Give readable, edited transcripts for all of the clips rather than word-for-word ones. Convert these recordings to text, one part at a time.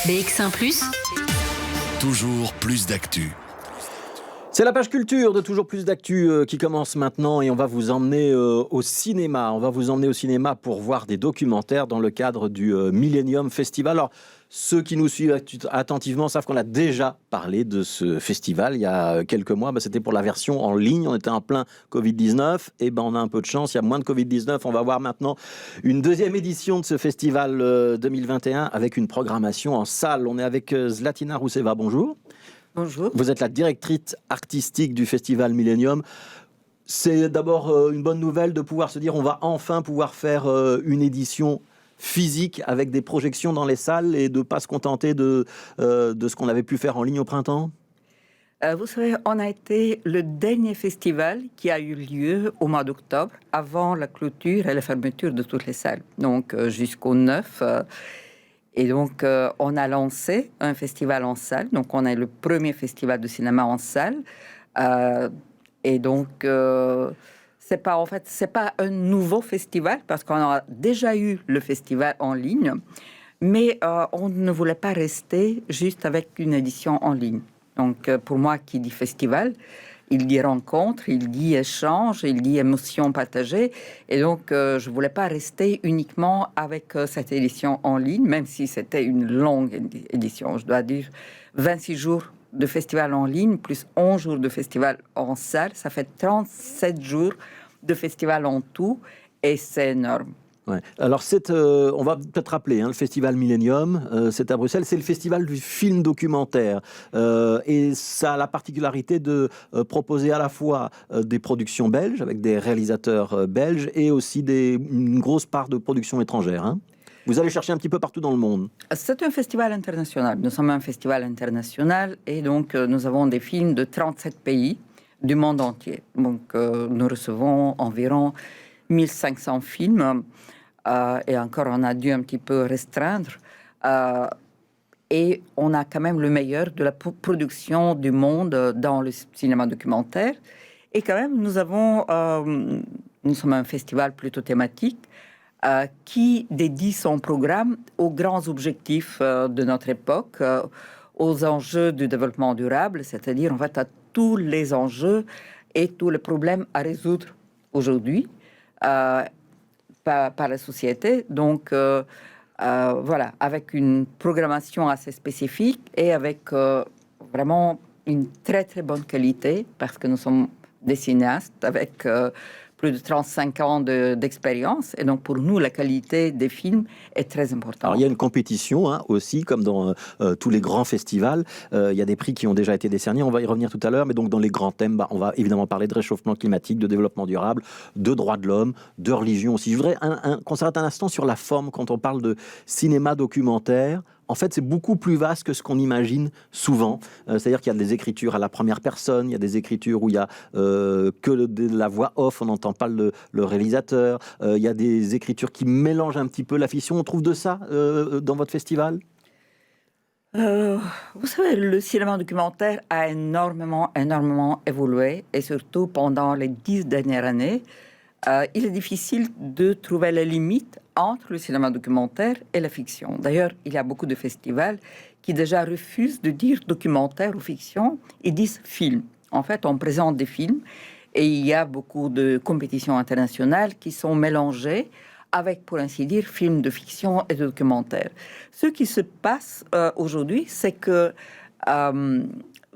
BX1 +, toujours plus d'actu. C'est la page culture de Toujours plus d'actu qui commence maintenant et on va vous emmener au cinéma. On va vous emmener au cinéma pour voir des documentaires dans le cadre du Millennium Festival. Alors, ceux qui nous suivent attentivement savent qu'on a déjà parlé de ce festival il y a quelques mois. C'était pour la version en ligne. On était en plein Covid-19. Et on a un peu de chance. Il y a moins de Covid-19. On va voir maintenant une deuxième édition de ce festival 2021 avec une programmation en salle. On est avec Zlatina Rousseva. Bonjour. Bonjour. Vous êtes la directrice artistique du Festival Millennium. C'est d'abord une bonne nouvelle de pouvoir se dire on va enfin pouvoir faire une édition physique avec des projections dans les salles et de ne pas se contenter de ce qu'on avait pu faire en ligne au printemps. Vous savez, on a été le dernier festival qui a eu lieu au mois d'octobre, avant la clôture et la fermeture de toutes les salles, donc jusqu'au 9. Et donc, on a lancé un festival en salle. Donc, on est le premier festival de cinéma en salle. Et donc, c'est pas un nouveau festival parce qu'on a déjà eu le festival en ligne. Mais on ne voulait pas rester juste avec une édition en ligne. Donc, pour moi, qui dit festival, il dit rencontre, il dit échange, il dit émotion partagée. Et donc, je ne voulais pas rester uniquement avec cette édition en ligne, même si c'était une longue édition. Je dois dire 26 jours de festival en ligne, plus 11 jours de festival en salle. Ça fait 37 jours de festival en tout, et c'est énorme. Ouais. Alors, on va peut-être rappeler, le Festival Millennium, c'est à Bruxelles, c'est le festival du film documentaire. Et ça a la particularité de proposer à la fois des productions belges, avec des réalisateurs belges, et aussi une grosse part de production étrangère. Vous allez chercher un petit peu partout dans le monde. C'est un festival international. Nous sommes un festival international, et donc nous avons des films de 37 pays du monde entier. Donc, nous recevons environ 1500 films. Et encore, on a dû un petit peu restreindre. Et on a quand même le meilleur de la production du monde dans le cinéma documentaire. Et quand même, nous sommes un festival plutôt thématique qui dédie son programme aux grands objectifs de notre époque, aux enjeux du développement durable, c'est-à-dire en fait à tous les enjeux et tous les problèmes à résoudre aujourd'hui. Par la société, donc voilà, avec une programmation assez spécifique et avec vraiment une très très bonne qualité, parce que nous sommes des cinéastes avec plus de 35 ans d'expérience, et donc pour nous la qualité des films est très importante. Alors il y a une compétition aussi, comme dans tous les grands festivals, il y a des prix qui ont déjà été décernés, on va y revenir tout à l'heure, mais donc dans les grands thèmes, on va évidemment parler de réchauffement climatique, de développement durable, de droits de l'homme, de religion aussi. Je voudrais qu'on s'arrête un instant sur la forme quand on parle de cinéma documentaire. En fait, c'est beaucoup plus vaste que ce qu'on imagine souvent. C'est-à-dire qu'il y a des écritures à la première personne, il y a des écritures où il y a que de la voix off, on n'entend pas le réalisateur. Il y a des écritures qui mélangent un petit peu la fiction. On trouve de ça dans votre festival ? Vous savez, le cinéma documentaire a énormément évolué, et surtout pendant les 10 dernières années. Il est difficile de trouver la limite entre le cinéma documentaire et la fiction. D'ailleurs, il y a beaucoup de festivals qui déjà refusent de dire documentaire ou fiction, ils disent film. En fait, on présente des films, et il y a beaucoup de compétitions internationales qui sont mélangées avec, pour ainsi dire, films de fiction et de documentaire. Ce qui se passe aujourd'hui, c'est que,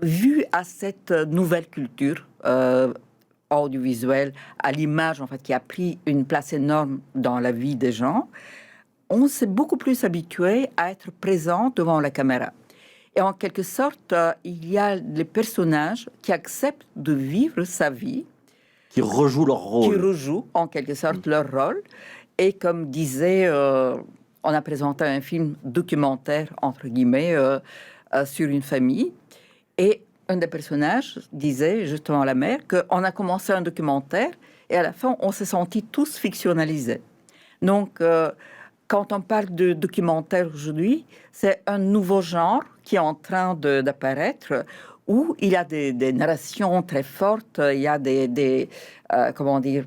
vu à cette nouvelle culture audiovisuelle, à l'image en fait qui a pris une place énorme dans la vie des gens, on s'est beaucoup plus habitué à être présent devant la caméra. Et en quelque sorte, il y a les personnages qui acceptent de vivre sa vie, qui rejouent leur rôle. Qui rejouent en quelque sorte leur rôle. Et comme disait, on a présenté un film documentaire entre guillemets sur une famille, et un des personnages disait, justement la mère, qu'on a commencé un documentaire et à la fin, on s'est sentis tous fictionnalisés. Donc, quand on parle de documentaire aujourd'hui, c'est un nouveau genre qui est en train d'apparaître, où il y a des narrations très fortes, il y a comment dire,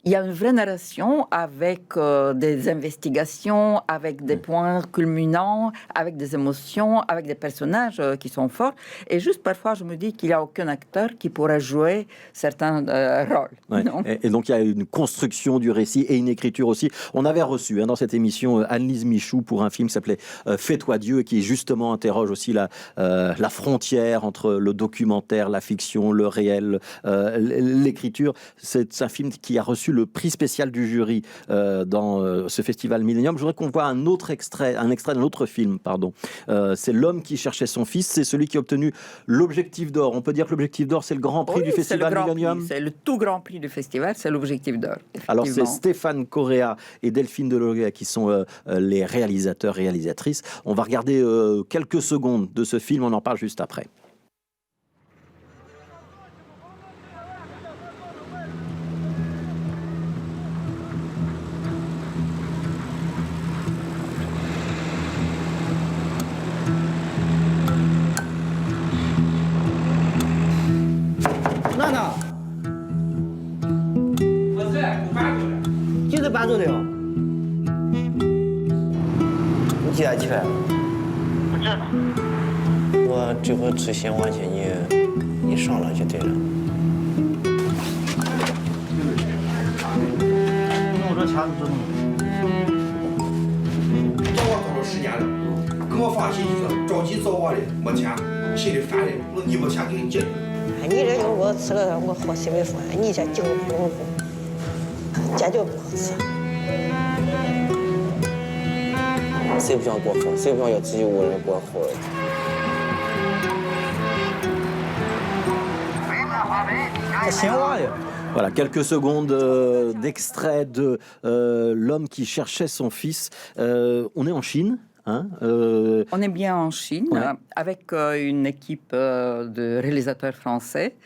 il y a une vraie narration avec des investigations, avec des points culminants, avec des émotions, avec des personnages qui sont forts. Et juste parfois, je me dis qu'il n'y a aucun acteur qui pourrait jouer certains rôles. Ouais. Et donc, il y a une construction du récit et une écriture aussi. On avait reçu dans cette émission Anne-Lise Michou pour un film qui s'appelait Fais-toi Dieu, et qui justement interroge aussi la frontière entre le documentaire, la fiction, le réel, l'écriture. C'est un film qui a reçu le prix spécial du jury dans ce festival Millennium. Je voudrais qu'on voit un extrait d'un autre film, pardon. C'est L'homme qui cherchait son fils. C'est celui qui a obtenu l'Objectif d'Or. On peut dire que l'Objectif d'Or, c'est le grand prix du festival Millennium. C'est le tout grand prix du festival, c'est l'Objectif d'Or. Alors c'est Stéphane Correa et Delphine Deloria qui sont les réalisateurs, réalisatrices. On va regarder quelques secondes de ce film, on en parle juste après.8度的哟。你几点起来？不知道。我这会吃醒我去，你上了就对了。我这钱不找我多少时间了？给我发信息了，着急找我的，没钱，心里烦的。我你没钱给你借。哎，你这就是我吃了，我喝西北风，你这酒不能喝，这就不好吃。谁不想过好？谁不想要自己屋人过好？ Voilà, quelques secondes d'extrait de L'homme qui cherchait son fils. On est en Chine. Hein, On est bien en Chine, ouais. Avec une équipe de réalisateurs français.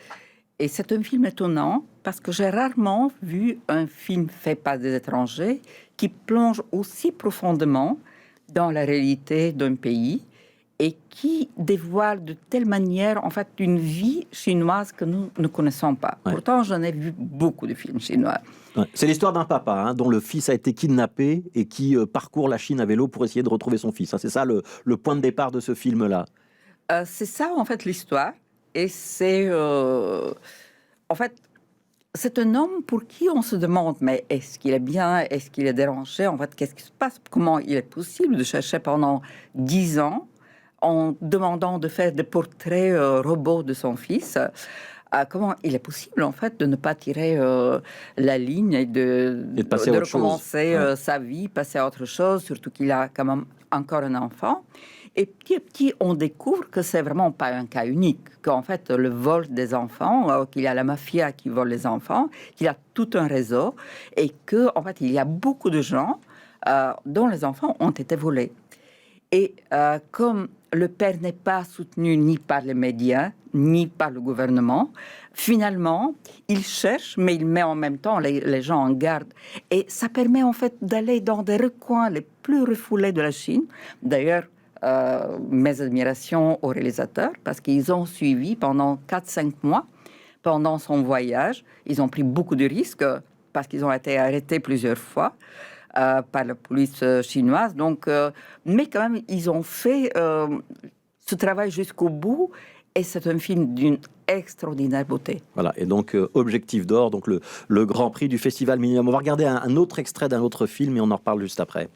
Et c'est un film étonnant parce que j'ai rarement vu un film fait par des étrangers qui plonge aussi profondément dans la réalité d'un pays et qui dévoile de telle manière, en fait, une vie chinoise que nous ne connaissons pas. Ouais. Pourtant, j'en ai vu beaucoup de films chinois. Ouais. C'est l'histoire d'un papa dont le fils a été kidnappé et qui parcourt la Chine à vélo pour essayer de retrouver son fils. C'est ça le point de départ de ce film-là. C'est ça, en fait, l'histoire. Et c'est... en fait, c'est un homme pour qui on se demande, mais est-ce qu'il est bien? Est-ce qu'il est dérangé? En fait, qu'est-ce qui se passe? Comment il est possible de chercher pendant 10 ans en demandant de faire des portraits robots de son fils? Comment il est possible, en fait, de ne pas tirer la ligne et de recommencer sa vie, passer à autre chose, surtout qu'il a quand même encore un enfant. Et petit à petit, on découvre que c'est vraiment pas un cas unique, qu'en fait, le vol des enfants, qu'il y a la mafia qui vole les enfants, qu'il y a tout un réseau, et que, en fait, il y a beaucoup de gens dont les enfants ont été volés. Et comme le père n'est pas soutenu ni par les médias, ni par le gouvernement, finalement, il cherche, mais il met en même temps les gens en garde. Et ça permet, en fait, d'aller dans des recoins les plus refoulés de la Chine. D'ailleurs, mes admirations aux réalisateurs, parce qu'ils ont suivi pendant 4-5 mois, pendant son voyage. Ils ont pris beaucoup de risques, parce qu'ils ont été arrêtés plusieurs fois par la police chinoise. Donc, mais quand même, ils ont fait ce travail jusqu'au bout, et c'est un film d'une extraordinaire beauté. Voilà, et donc Objectif d'Or, donc le grand prix du Festival Millennium. On va regarder un autre extrait d'un autre film, et on en reparle juste après.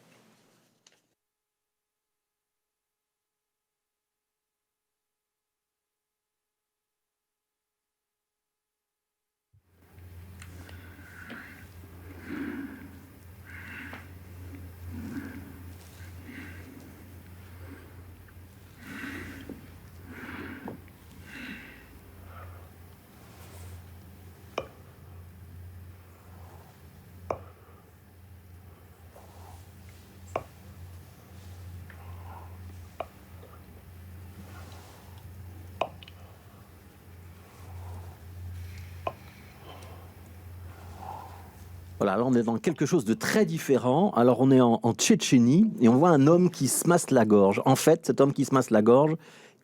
Voilà, alors on est dans quelque chose de très différent. Alors on est en Tchétchénie et on voit un homme qui se masse la gorge. En fait, cet homme qui se masse la gorge,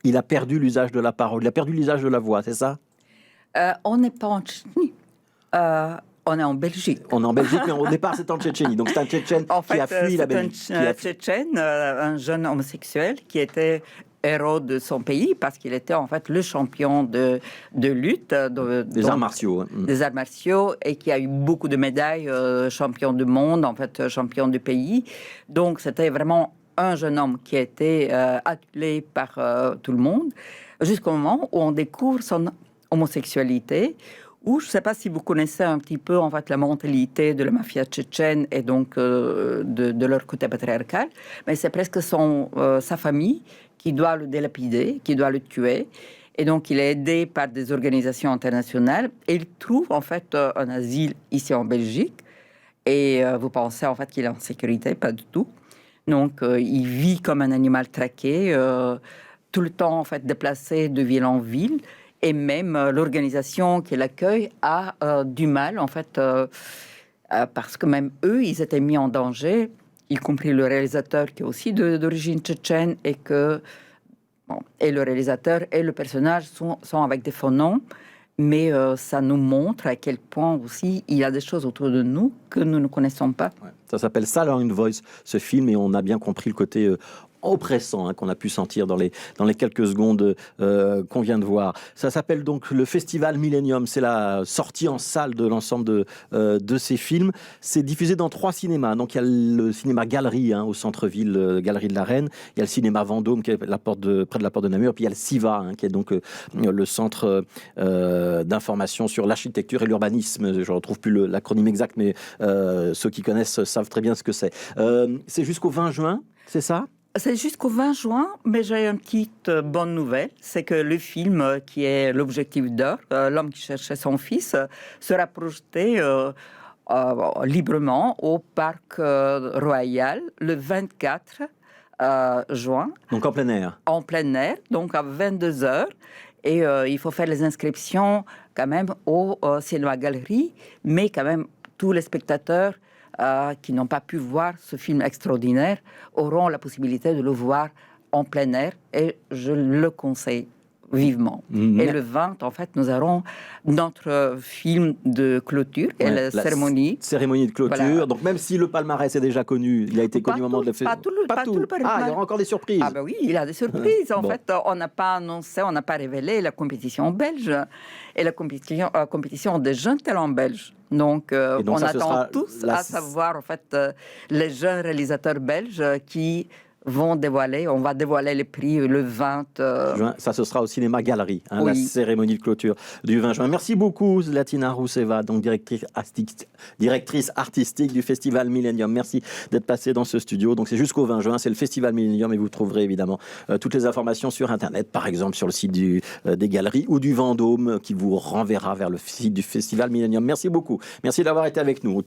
il a perdu l'usage de la parole, il a perdu l'usage de la voix, c'est ça? On n'est pas en Tchétchénie. On est en Belgique. On est en Belgique, mais au départ, c'est en Tchétchénie. Donc, c'est un Tchétchène En qui a fait, fui la c'est Belgique. un Tchétchène, un jeune homosexuel qui était héros de son pays parce qu'il était en fait le champion de lutte. Des arts martiaux. Des arts martiaux et qui a eu beaucoup de médailles, champion du monde, en fait, champion du pays. Donc, c'était vraiment un jeune homme qui a été adulé par tout le monde jusqu'au moment où on découvre son homosexualité. Ou je ne sais pas si vous connaissez un petit peu en fait la mentalité de la mafia tchétchène et donc de leur côté patriarcal, mais c'est presque sa famille qui doit le délapider, qui doit le tuer. Et donc, il est aidé par des organisations internationales et il trouve en fait un asile ici en Belgique. Et vous pensez en fait qu'il est en sécurité, pas du tout. Donc, il vit comme un animal traqué, tout le temps en fait déplacé de ville en ville. Et même l'organisation qui l'accueille a du mal, en fait, parce que même eux, ils étaient mis en danger, y compris le réalisateur qui est aussi d'origine tchétchène, et le réalisateur et le personnage sont avec des faux noms, mais ça nous montre à quel point aussi il y a des choses autour de nous que nous ne connaissons pas. Ouais. Ça s'appelle Silent Voice, ce film, et on a bien compris le côté oppressant qu'on a pu sentir dans les quelques secondes qu'on vient de voir. Ça s'appelle donc le Festival Millennium. C'est la sortie en salle de l'ensemble de ces films. C'est diffusé dans 3 cinémas. Donc il y a le cinéma Galerie au centre-ville, Galerie de la Reine. Il y a le cinéma Vendôme qui est près de la porte de Namur. Puis il y a le CIVA qui est donc le centre d'information sur l'architecture et l'urbanisme. Je ne retrouve plus l'acronyme exact, mais ceux qui connaissent savent très bien ce que c'est. C'est jusqu'au 20 juin, c'est ça ? C'est jusqu'au 20 juin, mais j'ai une petite bonne nouvelle, c'est que le film qui est l'objectif d'or, L'homme qui cherchait son fils, sera projeté librement au Parc Royal le 24 juin. Donc en plein air. En plein air, donc à 22h. Et il faut faire les inscriptions quand même au cinéma Galerie, mais quand même tous les spectateurs qui n'ont pas pu voir ce film extraordinaire auront la possibilité de le voir en plein air et je le conseille vivement. Et le 20, en fait, nous aurons notre film de clôture, et la cérémonie. Cérémonie de clôture. Voilà. Donc même si le palmarès est déjà connu, il a été connu au moment de la fête. Pas tout le palmarès. Il y aura encore des surprises. Ah ben oui, il y a des surprises. En fait, on n'a pas annoncé, on n'a pas révélé la compétition belge et la compétition des jeunes talents belges. Donc on attend tous à savoir, en fait, les jeunes réalisateurs belges qui on va dévoiler les prix le 20 juin. Ça, ce sera au cinéma Galerie, oui. La cérémonie de clôture du 20 juin. Merci beaucoup, Zlatina Rousseva, donc directrice artistique du Festival Millennium. Merci d'être passée dans ce studio. Donc, c'est jusqu'au 20 juin, c'est le Festival Millennium et vous trouverez évidemment toutes les informations sur Internet, par exemple sur le site des Galeries ou du Vendôme qui vous renverra vers le site du Festival Millennium. Merci beaucoup. Merci d'avoir été avec nous.